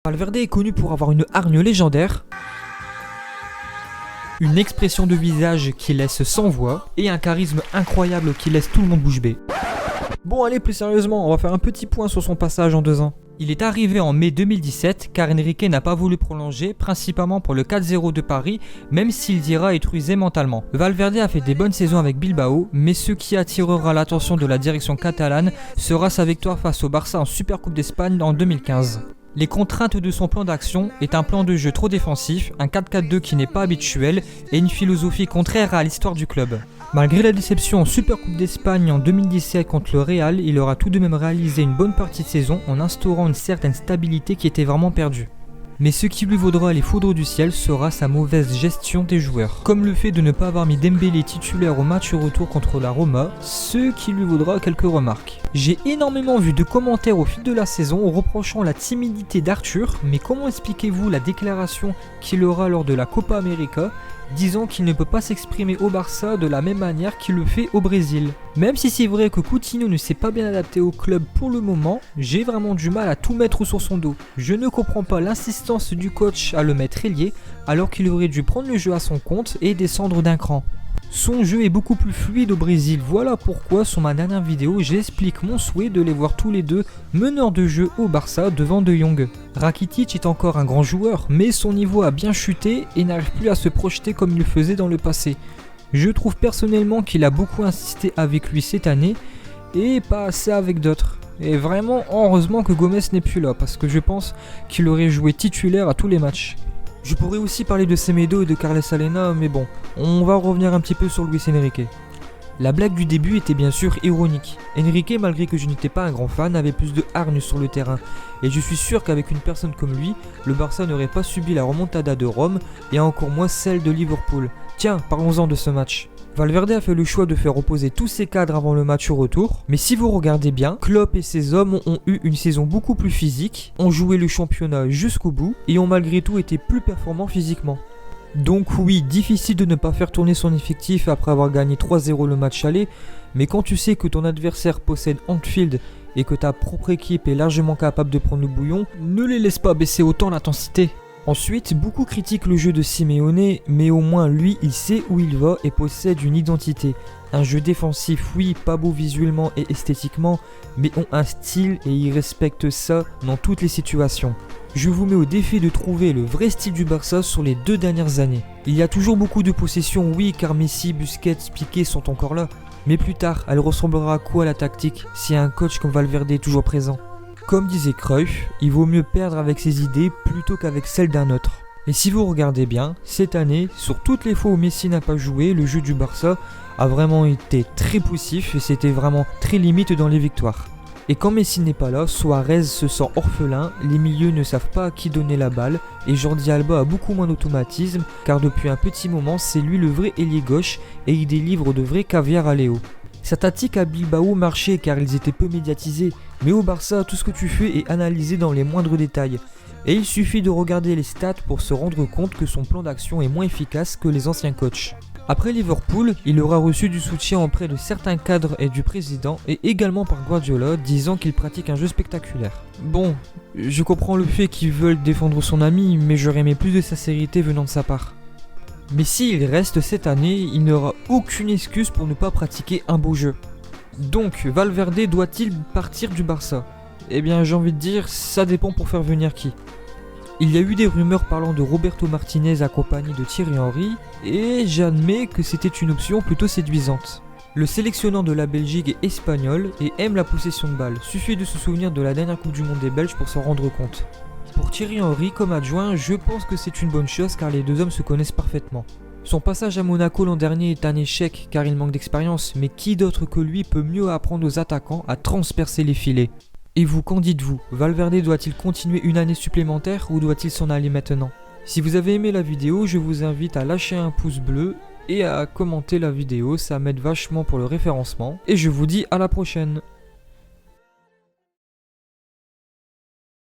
Valverde est connu pour avoir une hargne légendaire, une expression de visage qui laisse sans voix et un charisme incroyable qui laisse tout le monde bouche bée. Bon allez, plus sérieusement, on va faire un petit point sur son passage en 2 ans. Il est arrivé en mai 2017 car Enrique n'a pas voulu prolonger, principalement pour le 4-0 de Paris, même s'il dira être usé mentalement. Valverde a fait des bonnes saisons avec Bilbao, mais ce qui attirera l'attention de la direction catalane sera sa victoire face au Barça en Supercoupe d'Espagne en 2015. Les contraintes de son plan d'action est un plan de jeu trop défensif, un 4-4-2 qui n'est pas habituel et une philosophie contraire à l'histoire du club. Malgré la déception en Supercoupe d'Espagne en 2017 contre le Real, il aura tout de même réalisé une bonne partie de saison en instaurant une certaine stabilité qui était vraiment perdue. Mais ce qui lui vaudra les foudres du ciel sera sa mauvaise gestion des joueurs, comme le fait de ne pas avoir mis Dembélé titulaire au match retour contre la Roma, ce qui lui vaudra quelques remarques. J'ai énormément vu de commentaires au fil de la saison reprochant la timidité d'Arthur, mais comment expliquez-vous la déclaration qu'il aura lors de la Copa América disant qu'il ne peut pas s'exprimer au Barça de la même manière qu'il le fait au Brésil. Même si c'est vrai que Coutinho ne s'est pas bien adapté au club pour le moment, j'ai vraiment du mal à tout mettre sur son dos. Je ne comprends pas l'insistance du coach à le mettre ailier alors qu'il aurait dû prendre le jeu à son compte et descendre d'un cran. Son jeu est beaucoup plus fluide au Brésil, voilà pourquoi sur ma dernière vidéo j'explique mon souhait de les voir tous les deux meneurs de jeu au Barça devant De Jong. Rakitic est encore un grand joueur, mais son niveau a bien chuté et n'arrive plus à se projeter comme il le faisait dans le passé. Je trouve personnellement qu'il a beaucoup insisté avec lui cette année et pas assez avec d'autres. Et vraiment heureusement que Gomez n'est plus là parce que je pense qu'il aurait joué titulaire à tous les matchs. Je pourrais aussi parler de Semedo et de Carles Alena, mais bon, on va revenir un petit peu sur Luis Enrique. La blague du début était bien sûr ironique. Enrique, malgré que je n'étais pas un grand fan, avait plus de hargne sur le terrain. Et je suis sûr qu'avec une personne comme lui, le Barça n'aurait pas subi la remontada de Rome et encore moins celle de Liverpool. Tiens, parlons-en de ce match. Valverde a fait le choix de faire reposer tous ses cadres avant le match au retour, mais si vous regardez bien, Klopp et ses hommes ont eu une saison beaucoup plus physique, ont joué le championnat jusqu'au bout et ont malgré tout été plus performants physiquement. Donc oui, difficile de ne pas faire tourner son effectif après avoir gagné 3-0 le match aller, mais quand tu sais que ton adversaire possède Anfield et que ta propre équipe est largement capable de prendre le bouillon, ne les laisse pas baisser autant l'intensité. Ensuite, beaucoup critiquent le jeu de Simeone, mais au moins lui, il sait où il va et possède une identité. Un jeu défensif, oui, pas beau visuellement et esthétiquement, mais ont un style et ils respectent ça dans toutes les situations. Je vous mets au défi de trouver le vrai style du Barça sur les 2 dernières années. Il y a toujours beaucoup de possessions, oui, car Messi, Busquets, Piqué sont encore là. Mais plus tard, elle ressemblera à quoi la tactique si un coach comme Valverde est toujours présent ? Comme disait Cruyff, il vaut mieux perdre avec ses idées plutôt qu'avec celles d'un autre. Et si vous regardez bien, cette année, sur toutes les fois où Messi n'a pas joué, le jeu du Barça a vraiment été très poussif et c'était vraiment très limite dans les victoires. Et quand Messi n'est pas là, Suarez se sent orphelin, les milieux ne savent pas à qui donner la balle et Jordi Alba a beaucoup moins d'automatisme car depuis un petit moment c'est lui le vrai ailier gauche et il délivre de vrais caviar à Léo. Sa tactique à Bilbao marchait car ils étaient peu médiatisés, mais au Barça tout ce que tu fais est analysé dans les moindres détails. Et il suffit de regarder les stats pour se rendre compte que son plan d'action est moins efficace que les anciens coachs. Après Liverpool, il aura reçu du soutien auprès de certains cadres et du président, et également par Guardiola, disant qu'il pratique un jeu spectaculaire. Bon, je comprends le fait qu'ils veulent défendre son ami, mais j'aurais aimé plus de sincérité venant de sa part. Mais s'il reste cette année, il n'aura aucune excuse pour ne pas pratiquer un beau jeu. Donc, Valverde doit-il partir du Barça ? Eh bien, j'ai envie de dire, ça dépend pour faire venir qui. Il y a eu des rumeurs parlant de Roberto Martinez accompagné de Thierry Henry, et j'admets que c'était une option plutôt séduisante. Le sélectionnant de la Belgique est espagnol et aime la possession de balle. Suffit de se souvenir de la dernière Coupe du Monde des Belges pour s'en rendre compte. Pour Thierry Henry comme adjoint, je pense que c'est une bonne chose car les deux hommes se connaissent parfaitement. Son passage à Monaco l'an dernier est un échec car il manque d'expérience, mais qui d'autre que lui peut mieux apprendre aux attaquants à transpercer les filets ? Et vous, qu'en dites-vous ? Valverde doit-il continuer une année supplémentaire ou doit-il s'en aller maintenant ? Si vous avez aimé la vidéo, je vous invite à lâcher un pouce bleu et à commenter la vidéo, ça m'aide vachement pour le référencement. Et je vous dis à la prochaine.